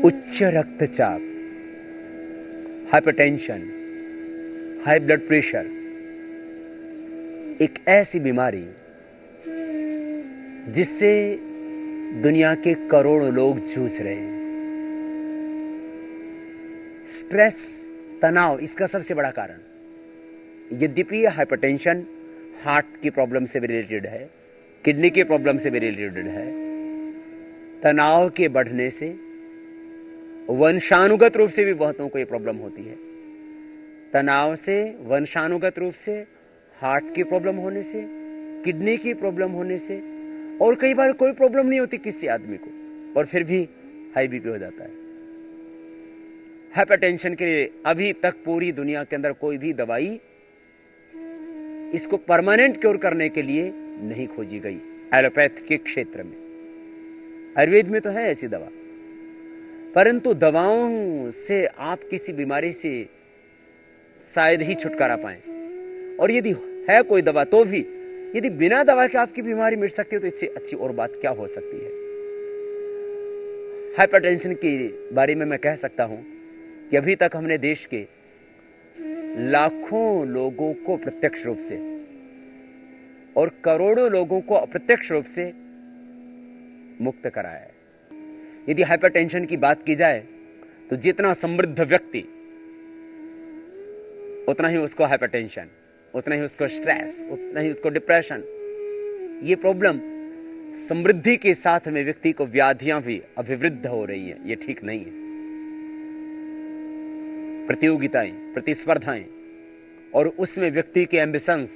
उच्च रक्तचाप, hypertension, high blood pressure एक ऐसी बीमारी जिससे दुनिया के करोड़ों लोग जूझ रहे हैं। स्ट्रेस, तनाव इसका सबसे बड़ा कारण। यद्यपि हाइपरटेंशन हार्ट की प्रॉब्लम से भी रिलेटेड है, किडनी के प्रॉब्लम से भी रिलेटेड है, तनाव के बढ़ने से वंशानुगत रूप से भी बहुतों को यह प्रॉब्लम होती है। तनाव से, वंशानुगत रूप से, हार्ट की प्रॉब्लम होने से, किडनी की प्रॉब्लम होने से, और कई बार कोई प्रॉब्लम नहीं होती किसी आदमी को और फिर भी हाई बीपी हो जाता है। हाइपरटेंशन के लिए अभी तक पूरी दुनिया के अंदर कोई भी दवाई इसको परमानेंट क्योर करने के लिए नहीं खोजी गई। एलोपैथ के क्षेत्र में, आयुर्वेद में तो है ऐसी दवा, परंतु दवाओं से आप किसी बीमारी से शायद ही छुटकारा पाएं। और यदि है कोई दवा तो भी यदि बिना दवा के आपकी बीमारी मिट सकती है तो इससे अच्छी और बात क्या हो सकती है। हाइपरटेंशन के बारे में मैं कह सकता हूं कि अभी तक हमने देश के लाखों लोगों को प्रत्यक्ष रूप से और करोड़ों लोगों को अप्रत्यक्ष रूप से मुक्त कराया है। यदि हाइपरटेंशन की बात की जाए तो जितना समृद्ध व्यक्ति उतना ही उसको हाइपरटेंशन, उतना ही उसको स्ट्रेस, उतना ही उसको डिप्रेशन। ये प्रॉब्लम समृद्धि के साथ में व्यक्ति को व्याधियां भी अभिवृद्ध हो रही हैं। ये ठीक नहीं है। प्रतियोगिताएं, प्रतिस्पर्धाएं और उसमें व्यक्ति के एम्बिशंस,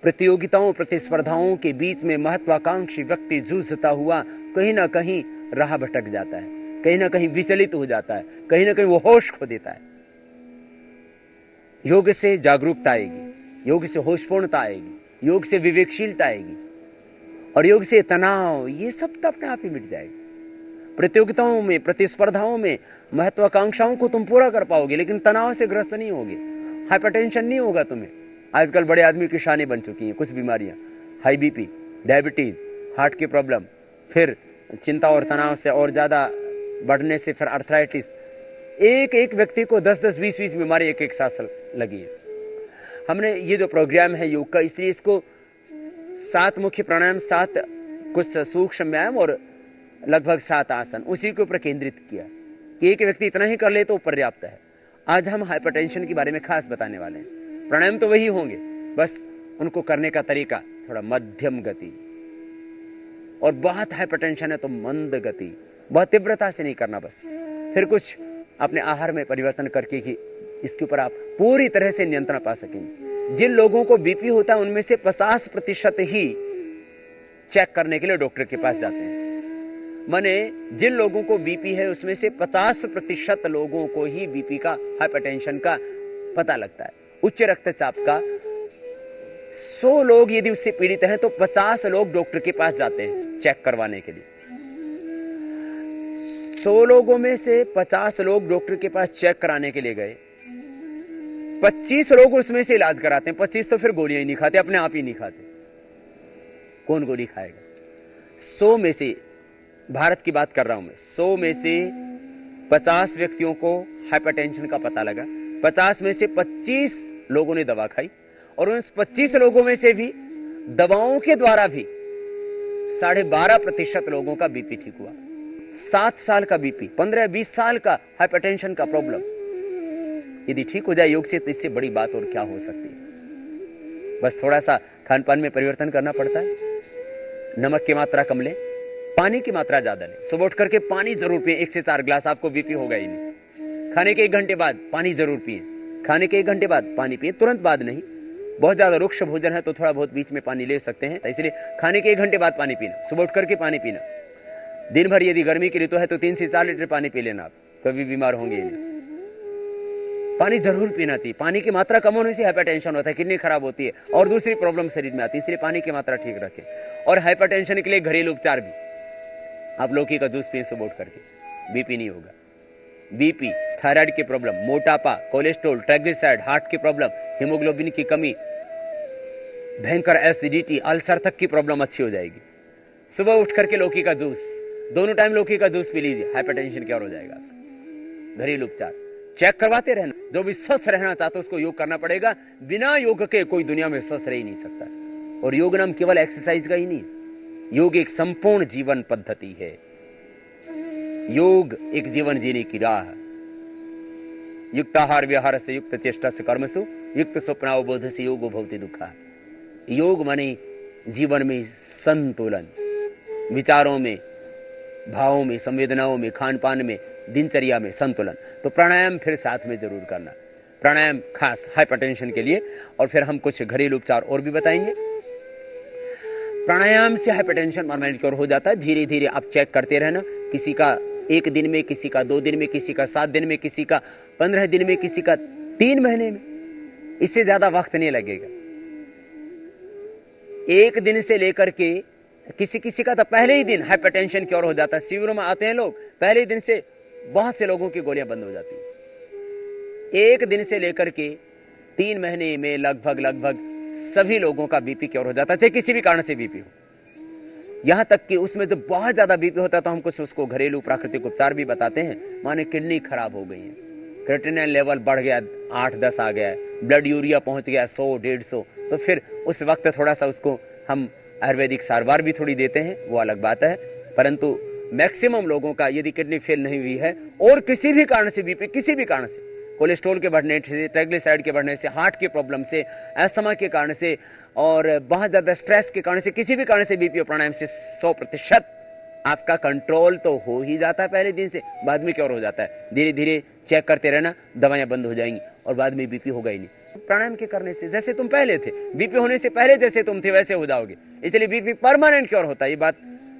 प्रतियोगिताओं प्रतिस्पर्धाओं के बीच में महत्वाकांक्षी व्यक्ति जूझता हुआ कहीं ना कहीं राह भटक जाता है, कहीं ना कहीं विचलित हो जाता है, कहीं ना कहीं वो होश खो देता है। योग से जागरूकता आएगी, योग से होशपूर्णता आएगी, योग से विवेकशीलता आएगी और योग से तनाव, ये सब तो अपने आप ही मिट जाएगा। प्रतियोगिताओं में, प्रतिस्पर्धाओं में महत्वाकांक्षाओं को तुम पूरा कर पाओगे, लेकिन तनाव से ग्रस्त नहीं होगे, हाइपरटेंशन नहीं होगा तुम्हें। आजकल बड़े आदमी की शानें बन चुकी हैं कुछ बीमारियां, हाई बीपी, डायबिटीज, हार्ट की प्रॉब्लम, फिर चिंता और तनाव से और ज्यादा बढ़ने से फिर अर्थराइटिस। एक एक व्यक्ति को 10-10, 20-20 बीमारी एक एक साथ लगी है। हमने ये जो प्रोग्राम है योग का, इसलिए इसको 7 मुख्य प्राणायाम, 7 कुछ सूक्ष्म व्यायाम और लगभग 7 आसन, उसी के ऊपर केंद्रित किया कि एक व्यक्ति इतना ही कर ले तो पर्याप्त है। आज हम हाइपरटेंशन के बारे में खास बताने वाले हैं। प्राणायाम तो वही होंगे, बस उनको करने का तरीका थोड़ा मध्यम गति, और बहुत हाइपरटेंशन है तो मंद गति, बहुत तीव्रता से नहीं करना। बस फिर कुछ अपने आहार में परिवर्तन करके ही इसके ऊपर आप पूरी तरह से नियंत्रण पा सकेंगे। जिन लोगों को बीपी होता है उनमें से 50% ही चेक करने के लिए डॉक्टर के पास जाते हैं। माने जिन लोगों को बीपी है उसमें से 50% लोगों को ही बीपी का, हाइपरटेंशन का पता लगता है। उच्च रक्तचाप का 100 लोग यदि उससे पीड़ित हैं तो 50 लोग डॉक्टर के पास जाते हैं चेक करवाने के लिए। 100 लोगों में से 50 लोग डॉक्टर के पास चेक कराने के लिए गए, 25 लोग उसमें से इलाज कराते हैं। 25 तो फिर गोलियां ही नहीं खाते, अपने आप ही नहीं खाते। कौन गोली खाएगा? 100 में से, भारत की बात कर रहा हूं मैं, 100 में से 50 व्यक्तियों को हाइपरटेंशन का पता लगा, 50 में से 25 लोगों ने दवा खाई, और उन 25 लोगों में से भी दवाओं के द्वारा भी 12.5% लोगों का बीपी ठीक हुआ। 7 साल का बीपी, 15-20 साल का हाइपरटेंशन का प्रॉब्लम यदि ठीक हो जाए योग से, तो इससे बड़ी बात और क्या हो सकती है। बस थोड़ा सा खान पान में परिवर्तन करना पड़ता है। नमक की मात्रा कम लें, पानी की मात्रा ज्यादा लें। सुबह उठ करके पानी जरूर पिए, 1 से 4 गिलास, आपको बीपी होगा ही नहीं। खाने के 1 घंटे बाद पानी जरूर पिए, खाने के 1 घंटे बाद पानी पिए, तुरंत बाद नहीं। बहुत ज्यादा रुक्ष भोजन है तो थोड़ा बहुत बीच में पानी ले सकते हैं, इसलिए खाने के 1 घंटे बाद पानी पीना, सुबह उठ करके पानी पीना। दिन भर यदि गर्मी की ऋतु है तो 3 से 4 लीटर पानी पी लेना, आप कभी बीमार होंगे नहीं। पानी जरूर पीना चाहिए। पानी की मात्रा कम होने से हाइपरटेंशन होता है, किडनी खराब होती है और दूसरी प्रॉब्लम शरीर में आती है, इसलिए पानी की मात्रा ठीक रखें। और हाइपरटेंशन के लिए घरेलू उपचार भी, आप लौकी का जूस पिए सुबह उठ करके, बीपी नहीं होगा। बीपी, थायराइड की प्रॉब्लम, मोटापा, कोलेस्ट्रॉल, ट्राइग्लिसराइड, हार्ट की प्रॉब्लम, हीमोग्लोबिन की कमी, भयंकर एसिडिटी, अल्सर तक की प्रॉब्लम अच्छी हो जाएगी। सुबह उठ करके लौकी का जूस, दोनों टाइम लौकी का जूस पी लीजिए, हाइपरटेंशन क्योर हो जाएगा। घरेलू उपचार चेक करवाते रहना। जो भी स्वस्थ रहना चाहता है उसको योग करना पड़ेगा। बिना योग के कोई दुनिया में स्वस्थ रह ही नहीं सकता। और योग नाम केवल एक्सरसाइज का ही नहीं, योग एक संपूर्ण जीवन पद्धति है। योग एक जीवन जीने की राह। युक्ताहार विहार से युक्त चेष्टा से कर्मसु युक्त स्वप्नावबोध से योगो भवति दुखा। योग माने जीवन में संतुलन, विचारों में, भावों में, संवेदनाओं में, खान पान में, दिनचर्या में संतुलन। तो प्राणायाम फिर साथ में जरूर करना, प्राणायाम खास हाइपरटेंशन के लिए। और फिर हम कुछ घरेलू उपचार और भी बताएंगे। प्राणायाम से हाइपरटेंशन परमानेंट क्योर हो जाता है। धीरे धीरे आप चेक करते रहना, किसी का 1 दिन में, किसी का 2 दिन में, किसी का 7 दिन में, किसी का 15 दिन में, किसी का 3 महीने में। इससे ज्यादा वक्त नहीं लगेगा। 1 दिन से लेकर के किसी का तो पहले ही दिन हाइपरटेंशन क्योर हो जाता है। शिविरों में आते हैं लोग, पहले ही दिन से बहुत से लोगों की गोलियां बंद हो जाती है। 1 दिन से लेकर के 3 महीने में लगभग सभी लोगों का बीपी क्योर हो जाता है, चाहे किसी भी कारण से बीपी हो। यहां तक कि उसमें जब बहुत ज्यादा बीपी होता है तो हम कुछ उसको घरेलू प्राकृतिक उपचार भी बताते हैं। माने किडनी खराब हो गई है, क्रिएटिनिन लेवल बढ़ गया, 8-10 आ गया है, ब्लड यूरिया पहुंच गया 100-150, तो फिर उस वक्त थोड़ा सा उसको हम आयुर्वेदिक सारवार भी थोड़ी देते हैं, वो अलग बात है। परंतु मैक्सिमम लोगों का यदि किडनी फेल नहीं हुई है और किसी भी कारण से बीपी, किसी भी कारण से, कोलेस्ट्रॉल के बढ़ने से, ट्राइग्लिसराइड के बढ़ने से, हार्ट के प्रॉब्लम से, अस्थमा के कारण से और बहुत ज्यादा स्ट्रेस के कारण से, किसी भी कारण से बीपी और प्राणायाम से 100% आपका कंट्रोल तो हो ही जाता है पहले दिन से, बाद में क्योर हो जाता है। धीरे धीरे चेक करते रहना, दवाइयां बंद हो जाएंगी और बाद में बीपी होगा ही नहीं। प्राणायाम के करने से जैसे तुम पहले थे, बीपी होने से पहले जैसे तुम थे वैसे हो जाओगे। इसलिए बीपी परमानेंट क्योर होता है, ये बात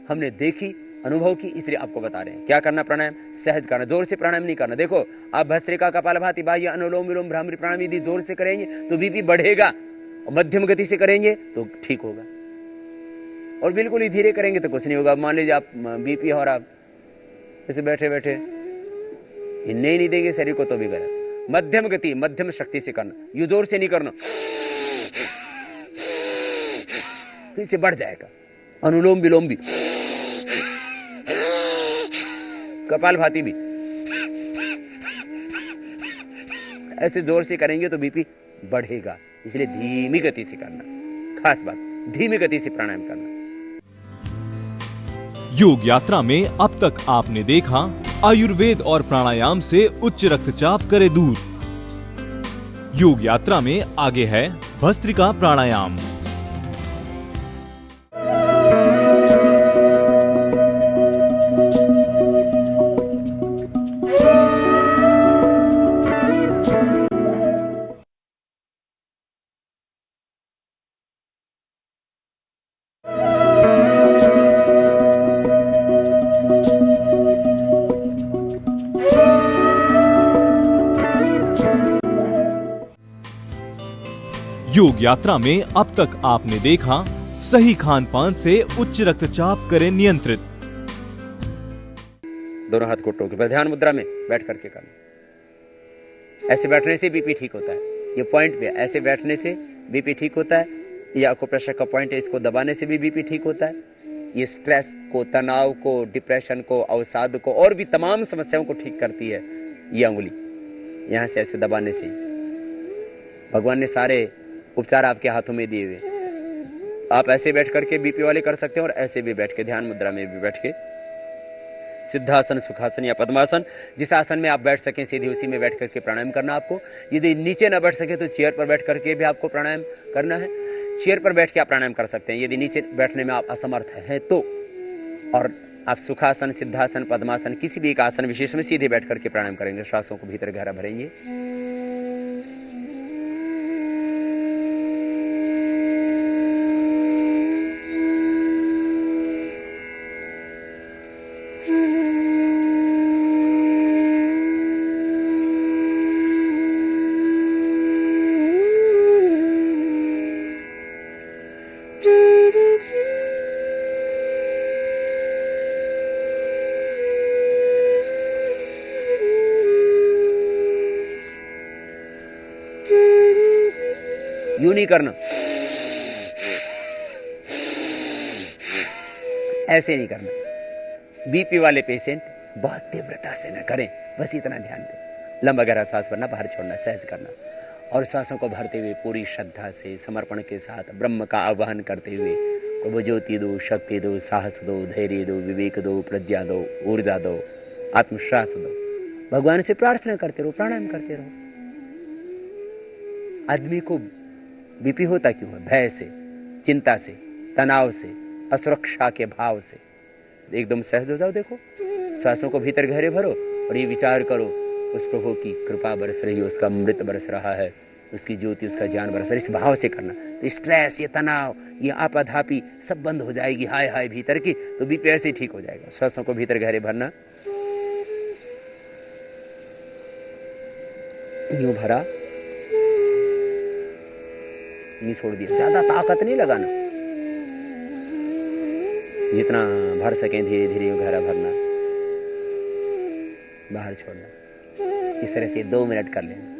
हमने देखी, अनुभव की, इसलिए आपको बता रहे हैं। क्या करना? प्राणायाम सहज करना, जोर से प्राणायाम नहीं करना। देखो आप भस्त्रिका, कपालभाति, बाह्य, अनुलोम विलोम, भ्रामरी प्राणायाम यदि जोर से करेंगे तो बीपी बढ़ेगा, और मध्यम गति से करेंगे तो ठीक होगा, और बिल्कुल ही धीरे करेंगे तो कुछ नहीं होगा। मान लीजिए आप बीपी और आप ऐसे बैठे बैठे हिलने ही नहीं देंगे शरीर को तो भी गलत। मध्यम गति, मध्यम शक्ति से करना, यू जोर से नहीं करना, इससे बढ़ जाएगा। अनुलोम विलोम भी, कपालभाति भी ऐसे जोर से करेंगे तो बीपी बढ़ेगा, इसलिए धीमी गति से करना। खास बात, धीमी गति से प्राणायाम करना। योग यात्रा में अब तक आपने देखा आयुर्वेद और प्राणायाम से उच्च रक्तचाप करे दूर। योग यात्रा में आगे है भस्त्रिका प्राणायाम। योग यात्रा में अब तक आपने देखा सही खान पान से उच्च रक्तचाप करें नियंत्रित। दोनों हाथ घुटनों के, ध्यान मुद्रा में बैठ करके करना। ऐसे बैठने से बीपी ठीक होता है, ये पॉइंट पे, ऐसे बैठने से बीपी ठीक होता है। ये एक्यूप्रेशर का पॉइंट है, इसको दबाने से भी बीपी ठीक होता है। ये स्ट्रेस को, तनाव को, डिप्रेशन को, अवसाद को और भी तमाम समस्याओं को ठीक करती है। ये अंगुली यहां से ऐसे दबाने से भगवान ने सारे उपचार आपके हाथों में दिए हुए। आप ऐसे बैठ करके बीपी वाले कर सकते हैं और ऐसे भी बैठ के, ध्यान मुद्रा में भी बैठ के, सिद्धासन, सुखासन या पद्मासन, जिस आसन में आप बैठ सकें सीधे उसी में बैठ करके प्राणायाम करना आपको। यदि नीचे ना बैठ सके तो चेयर पर बैठ करके भी आपको प्राणायाम करना है। चेयर पर बैठ के आप प्राणायाम कर सकते हैं यदि नीचे बैठने में आप असमर्थ हैं तो। और आप सुखासन, सिद्धासन, पद्मासन, किसी भी एक आसन विशेष में सीधे बैठ करके प्राणायाम करेंगे। श्वासों को भीतर गहरा भरेंगे। यूं नहीं करना, ऐसे नहीं करना, बीपी वाले पेशेंट बहुत तीव्रता से न करें, बस इतना ध्यान दें। लंबा गहरा सांस भरना, बाहर छोड़ना, सहज करना, और सांसों को भरते हुए पूरी श्रद्धा से समर्पण के साथ ब्रह्म का आह्वान करते हुए वो ज्योति दो, शक्ति दो, साहस दो, धैर्य दो, विवेक दो, प्रज्ञा दो, ऊर्जा दो, आत्मविश्वास दो। भगवान से प्रार्थना करते रहो, प्राणायाम करते रहो। आदमी को बीपी होता क्यों है? भय से, चिंता से, तनाव से, असुरक्षा के भाव से। एकदम सहज हो जाओ। देखो, सांसों को भीतर गहरे भरो और ये विचार करो, उस प्रभु की कृपा बरस रही है, उसका अमृत बरस रहा है, उसकी ज्योति, उसका ज्ञान बरस रहा है। इस भाव से करना तो स्ट्रेस, ये तनाव, ये आपाधापी सब बंद हो जाएगी। हाय हाय भीतर की, तो बीपी ऐसे ही ठीक हो जाएगा। सांसों को भीतर गहरे भरना, यूं भरा, यूं छोड़ दिया। ज्यादा ताकत नहीं लगाना, जितना भर सकें धीरे धीरे यूं गहरा भरना, बाहर छोड़ना। इस तरह से 2 मिनट कर लेना।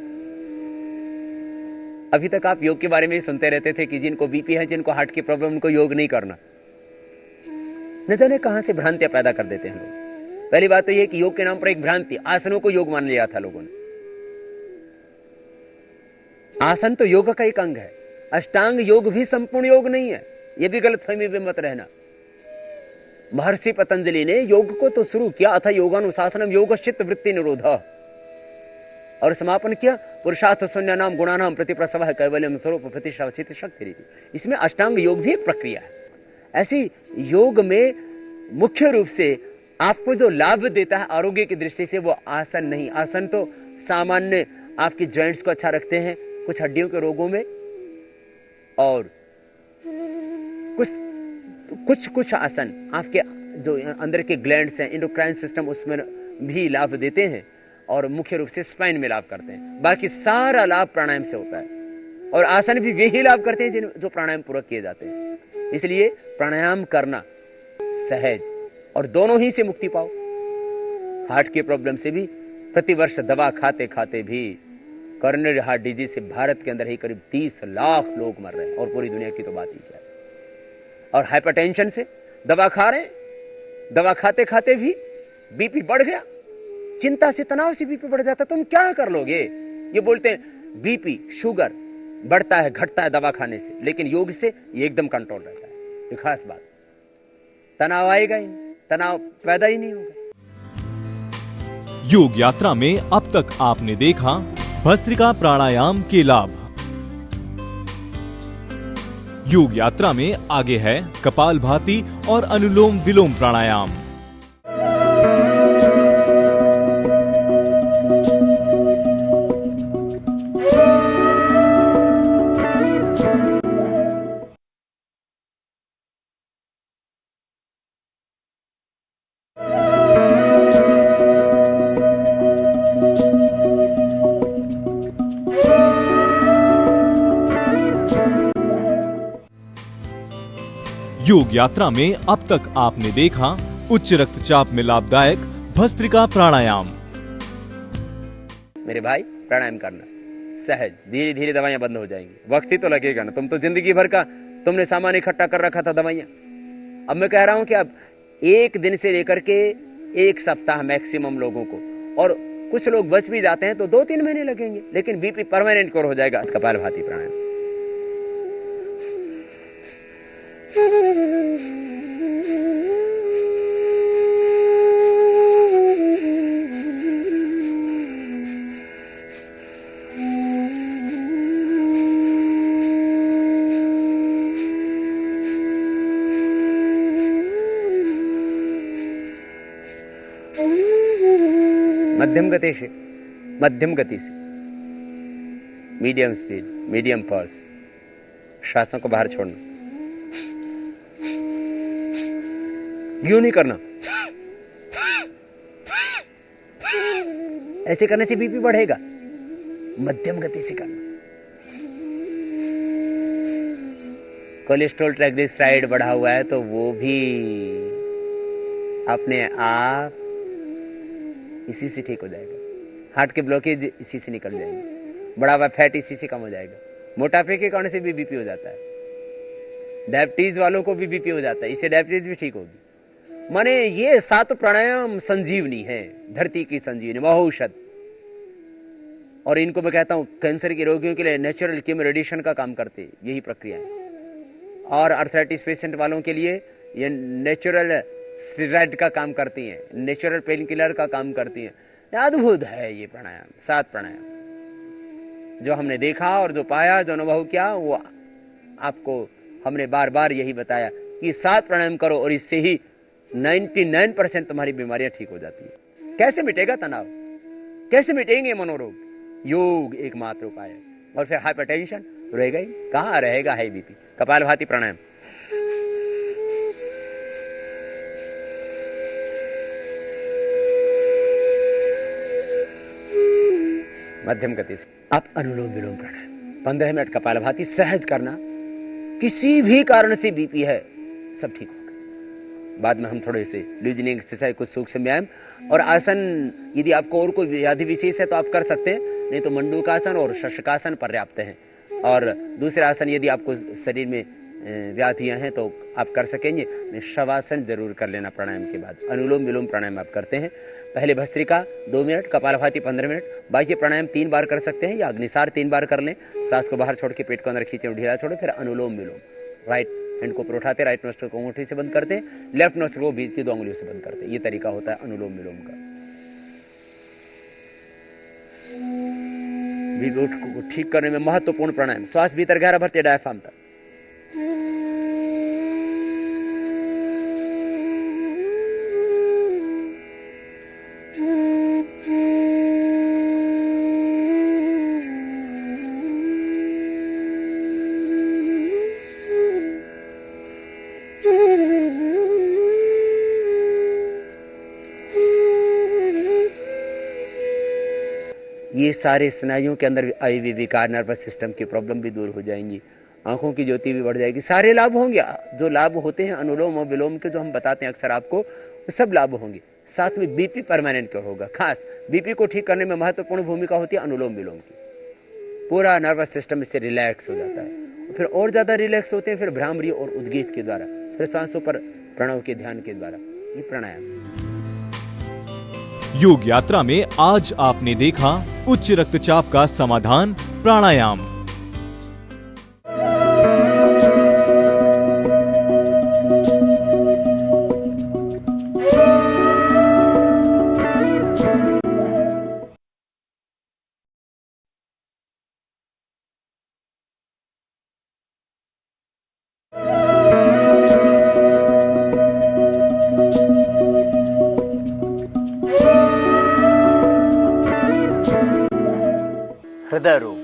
अभी तक आप योग के बारे में सुनते रहते थे कि जिनको बीपी है, जिनको हार्ट की प्रॉब्लम, उनको योग नहीं करना। न जाने कहां से भ्रांतियां पैदा कर देते हैं लोग। पहली बात तो यह कि योग के नाम पर एक भ्रांति, आसनों को योग मान लिया था लोगों ने। आसन तो योग का एक अंग है। अष्टांग योग भी संपूर्ण योग नहीं है, यह भी गलतफहमी में मत रहना। महर्षि पतंजलि ने योग को तो शुरू किया, अथ योगानुशासनम योगश्चित्त वृत्ति निरोधः, और समापन किया पुरुषार्थ शून्य नाम गुणानाम प्रतिप्रसवः कैवल्यम स्वरूप प्रतिष्ठित शक्ति रीति। इसमें अष्टांग योग भी एक प्रक्रिया है। ऐसी योग में मुख्य रूप से आपको जो लाभ देता है आरोग्य की दृष्टि से, वो आसन नहीं। आसन तो सामान्य आपकी जॉइंट्स को अच्छा रखते हैं, कुछ हड्डियों के रोगों में, और कुछ आसन आपके जो अंदर के ग्लैंड्स हैं, एंडोक्राइन सिस्टम, उसमें भी लाभ देते हैं, और मुख्य रूप से स्पाइन में लाभ करते हैं। बाकी सारा लाभ प्राणायाम से होता है, और आसन भी वही लाभ करते हैं जो प्राणायाम पूर्वक किए जाते हैं। इसलिए प्राणायाम करना सहज, और दोनों ही से मुक्ति पाओ। हार्ट की प्रॉब्लम से भी प्रतिवर्ष दवा खाते खाते भी कॉरोनरी हार्ट डिजीज से भारत के अंदर ही करीब 30 लाख लोग मर रहे हैं, और पूरी दुनिया की तो बात ही क्या है। और हाइपरटेंशन से दवा खा रहे हैं, दवा खाते खाते भी बीपी बढ़ गया। चिंता से, तनाव से बीपी बढ़ जाता, तुम क्या कर लोगे? ये बोलते हैं बीपी, शुगर बढ़ता है, घटता है दवा खाने से, लेकिन योग से ये एकदम कंट्रोल रहता है। ये खास बात, तनाव आएगा ही नहीं, तनाव पैदा ही नहीं होगा। योग यात्रा में अब तक आपने देखा भस्त्रिका प्राणायाम के लाभ। योग यात्रा में आगे है कपालभाति और अनुलोम विलोम प्राणायाम। योग यात्रा में अब तक आपने देखा उच्च रक्तचाप में लाभदायक भस्त्रिका प्राणायाम। मेरे भाई, प्राणायाम करना सहज, धीरे धीरे दवाइयां बंद हो जाएंगी। वक्त ही तो लगेगा ना, तुम तो जिंदगी भर का तुमने सामान इकट्ठा कर रखा था दवाइयां। अब मैं कह रहा हूं कि अब 1 दिन से लेकर के 1 सप्ताह मैक्सिमम लोगों को, और कुछ लोग बच भी जाते हैं तो 2-3 महीने लगेंगे, लेकिन बीपी परमानेंट कवर हो जाएगा। कपालभाति प्राणायाम। मध्यम गति से, मीडियम स्पीड, मीडियम पल्स। श्वासों को बाहर छोड़ना, यूं नहीं करना, ऐसे करने से बीपी बढ़ेगा। मध्यम गति से करना। कोलेस्ट्रॉल, ट्राइग्लिसराइड बढ़ा हुआ है तो वो भी अपने आप इसी से ठीक हो जाएगा। हार्ट के ब्लॉकेज इसी से निकल जाएंगे, बढ़ा हुआ फैट इसी से कम हो जाएगा। मोटापे के कारण से भी बीपी हो जाता है, डायबिटीज वालों को भी बीपी हो जाता है, इससे डायबिटीज भी ठीक होगी। माने ये 7 प्राणायाम संजीवनी है, धरती की संजीवनी, महौषध। और इनको मैं कहता हूं कैंसर के रोगियों के लिए नेचुरल कीमो रेडिएशन का काम करते हैं यही प्रक्रिया है। और आर्थराइटिस पेशेंट वालों के लिए ये नेचुरल स्टेरॉइड का काम करती हैं, नेचुरल पेन किलर का काम करती हैं। अद्भुत है ये प्राणायाम, 7 प्राणायाम जो हमने देखा और जो पाया, जो अनुभव किया, वो आपको हमने बार बार यही बताया कि 7 प्राणायाम करो और इससे ही 99% तुम्हारी बीमारियां ठीक हो जाती है। कैसे मिटेगा तनाव, कैसे मिटेंगे मनोरोग? योग एकमात्र उपाय है। और फिर हाइपरटेंशन रहेगा ही कहां, रहेगा हाई बीपी। कपालभाति प्राणायाम, मध्यम गति से। आप अनुलोम विलोम प्राणायाम 15 मिनट कपालभाति सहज करना। किसी भी कारण से बीपी है, सब ठीक होगा। बाद में हम थोड़े से लूजनिंग एक्सरसाइज, कुछ सूक्ष्म व्यायाम और आसन, यदि आपको और कोई व्याधि विशेष है तो आप कर सकते हैं, नहीं तो मंडूकासन और शशकासन पर्याप्त है। और दूसरे आसन यदि आपको शरीर में व्याधियां हैं तो आप कर सकेंगे। शवासन जरूर कर लेना प्राणायाम के बाद। अनुलोम विलोम प्राणायाम आप करते हैं, पहले भस्त्रिका 2 मिनट, कपालभाति 15 मिनट, बाह्य प्राणायाम 3 बार कर सकते हैं या अग्निसार 3 बार कर लें। सांस को बाहर छोड़ के पेट को अंदर खींचे और ढीला छोड़े। फिर अनुलोम विलोम, राइट हैंड को ऊपर उठाते, राइट नोस्ट्रल को अंगूठी से बंद करते, लेफ्ट नोस्ट्रल को बीच की 2 उंगलियों से बंद करते। ये तरीका होता है अनुलोम विलोम का। बीपी को ठीक करने में महत्वपूर्ण प्राणायाम। श्वास भीतर गहरा भरते डायफ्राम तक। ये सारे स्नायुओं के अंदर आई हुई विकार, नर्वस सिस्टम की प्रॉब्लम भी दूर हो जाएंगी, आंखों की ज्योति भी बढ़ जाएगी। सारे लाभ होंगे जो लाभ होते हैं अनुलोम और विलोम के, जो हम बताते हैं अक्सर आपको, सब लाभ होंगे। साथ में बीपी परमानेंट क्योर होगा। खास बीपी को ठीक करने में महत्वपूर्ण भूमिका होती है अनुलोम विलोम की। पूरा नर्वस सिस्टम इससे रिलैक्स हो जाता है। फिर और ज्यादा रिलैक्स होते हैं फिर भ्रामरी और उद्गीत के द्वारा, फिर सांसों पर प्रणव के ध्यान के द्वारा। ये प्राणायाम। योग यात्रा में आज आपने देखा उच्च रक्तचाप का समाधान प्राणायाम। हृदय रोग,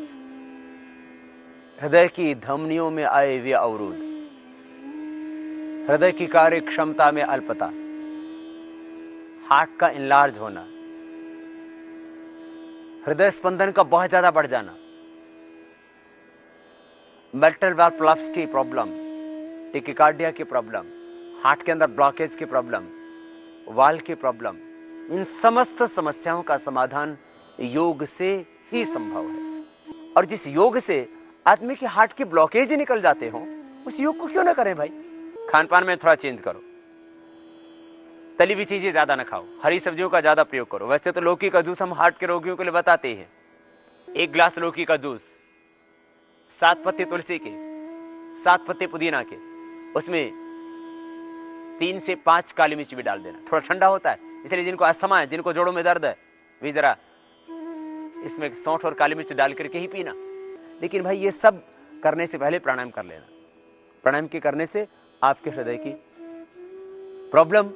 हृदय की धमनियों में आए हुए अवरोध, हृदय की कार्य क्षमता में अल्पता, हार्ट का इनलार्ज होना, हृदय स्पंदन का बहुत ज्यादा बढ़ जाना, मेटल वाल्व प्लफ्स की प्रॉब्लम, टेकिकार्डिया की प्रॉब्लम, हार्ट के अंदर ब्लॉकेज की प्रॉब्लम, वाल्व की प्रॉब्लम, इन समस्त समस्याओं का समाधान योग से ही संभव है। और जिस योग से आदमी के हार्ट की ब्लॉकेज ही निकल जाते हो, उस योग को क्यों ना करें भाई। खान पान में थोड़ा चेंज करो, तली हुई चीजें ज्यादा ना खाओ, हरी सब्जियों का ज्यादा प्रयोग करो। वैसे तो लौकी का जूस हम हार्ट के रोगियों के लिए बताते हैं। 1 गिलास लौकी का जूस, 7 पत्ते तुलसी के, 7 पत्ते पुदीना के, उसमें 3 से 5 काली मिर्च भी डाल देना। थोड़ा ठंडा होता है, इसलिए जिनको अस्थमा है, जिनको जोड़ों में दर्द है, भी जरा इसमें सौंठ और काली मिर्च डाल करके ही पीना। लेकिन भाई ये सब करने से पहले प्राणायाम कर लेना। प्राणायाम के करने से आपके हृदय की प्रॉब्लम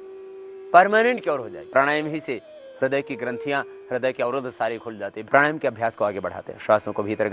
परमानेंट क्योर हो जाएगी। प्राणायाम ही से हृदय की ग्रंथियां, हृदय के अवरोध सारे खुल जाते हैं। प्राणायाम के अभ्यास को आगे बढ़ाते हैं। श्वासों को भीतर